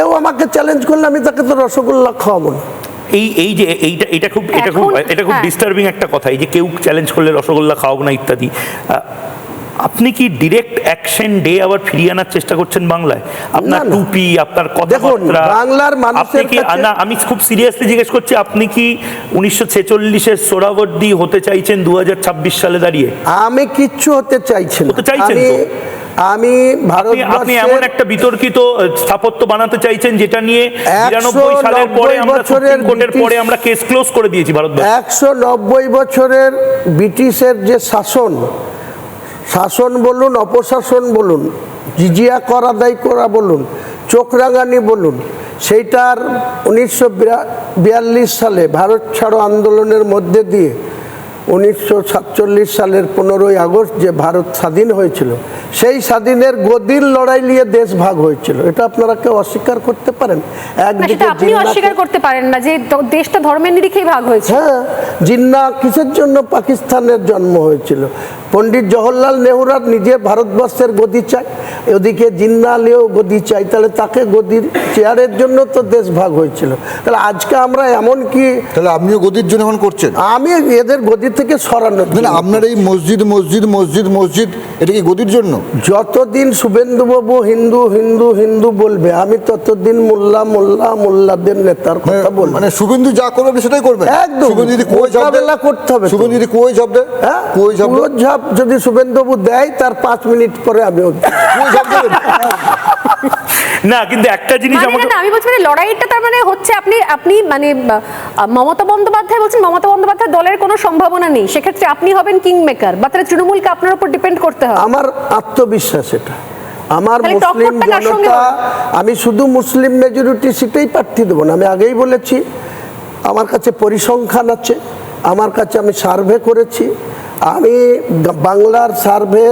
কেউ আমাকে চ্যালেঞ্জ করলে আমি তাকে তো রসগোল্লা খাওয়াবো না। এটা খুব ডিস্টার্বিং একটা কথা, এই যে কেউ চ্যালেঞ্জ করলে রসগোল্লা খাওয়াবো না ইত্যাদি। আপনি কি ডিরেক্ট অ্যাকশন ডে আবার ফিরিয়ে আনার চেষ্টা করছেন বাংলায়? আপনার টুপি, আপনার কথাবার্তা, বাংলার মানুষের কাছে আমি খুব সিরিয়াসলি জিজ্ঞেস করছি, আপনি কি 1946-এর সোহরাওয়ার্দী হতে চাইছেন 2026 সালে দাঁড়িয়ে? আমি কিচ্ছু হতে চাইছি না। আমি আপনি এমন একটা বিতর্কিত স্থাপত্য বানাতে চাইছেন যেটা নিয়ে 92 সালের পরে আমরা সুপ্রিম কোর্টের পরে আমরা কেস ক্লোজ করে দিয়েছি ভারতবর্ষে। 190 বছরের ব্রিটিশের যে শাসন বলুন, অপশাসন বলুন, জিজিয়া কর আদায় করা বলুন, চোখ রাঙানি বলুন, সেইটার 1942 সালে ভারত ছাড়ো আন্দোলনের মধ্যে দিয়ে 1947 সালের 15ই আগস্ট যে ভারত স্বাধীন হয়েছিল, সেই স্বাধীনের গদির লড়াই নিয়ে দেশ ভাগ হয়েছিল। এটা আপনারা কেউ অস্বীকার করতে পারেন? একদিকে আপনি অস্বীকার করতে পারেন না যে দেশটা ধর্মের নিরিখেই ভাগ হয়েছে। হ্যাঁ, জিন্নাহ কিসের জন্য পাকিস্তানের জন্ম হয়েছিল? পণ্ডিত জওহরলাল নেহরুর নিজে ভারতবর্ষের গদি চাই, ওদিকে জিন্নাহ আলীও গদি চাই, তাহলে তাকে গদির চেয়ারের জন্য তো দেশ ভাগ হয়েছিল। তাহলে আজকে আমরা এমন কি, তাহলে আপনিও গদির জন্য এখন করছেন? আমি এদের গদি থেকে সরানো। আপনার এই মসজিদ মসজিদ মসজিদ মসজিদ এটা কি গদির জন্য? যতদিন শুভেন্দুবাবু হিন্দু হিন্দু হিন্দু বলবে, আমি ততদিন মোল্লাদের নেতার কথা বলবো। মানে শুভেন্দু যা করবে সেটাই করবে একদম। শুভেন্দু যদি কুয়োয় ঝাঁপ দেয় করতে হবে। শুভেন্দু যদি কুয়োয় ঝাঁপ দেয়, কুয়োয় ঝাঁপ যদি শুভেন্দুবাবু দেয়, তার 5 মিনিট পরে আমি কুয়োয় ঝাঁপ দেবেন। না, কিন্তু একটা জিনিস আমি বলছি মানে লড়াইটা তার মানে হচ্ছে আপনি মানে মমতা বন্দ্যোপাধ্যায় বলছেন মমতা বন্দ্যোপাধ্যায় দলের কোনো সম্ভাবনা নেই, সেক্ষেত্রে আপনি হবেন কিং মেকার, বা তাহলে তৃণমূলকে আপনার উপর ডিপেন্ড করতে হবে। আমার আত্মবিশ্বাস এটা। আমার মুসলিম জনতা, আমি শুধু মুসলিম মেজরিটি সিটেই প্রার্থী দেবো না। আমি আগেই বলেছি, আমার কাছে পরিসংখ্যান আছে, আমার কাছে আমি সার্ভে করেছি। আমি বাংলার সার্ভে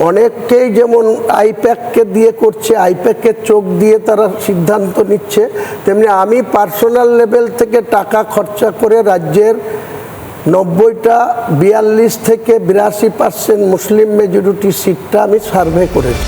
অনেককেই যেমন আইপ্যাককে দিয়ে করছে, আইপ্যাকের চোখ দিয়ে তারা সিদ্ধান্ত নিচ্ছে, তেমনি আমি পার্সোনাল লেভেল থেকে টাকা খরচা করে রাজ্যের 90টা 42 থেকে 82% মুসলিম মেজরিটি সিটটা আমি সার্ভে করেছি।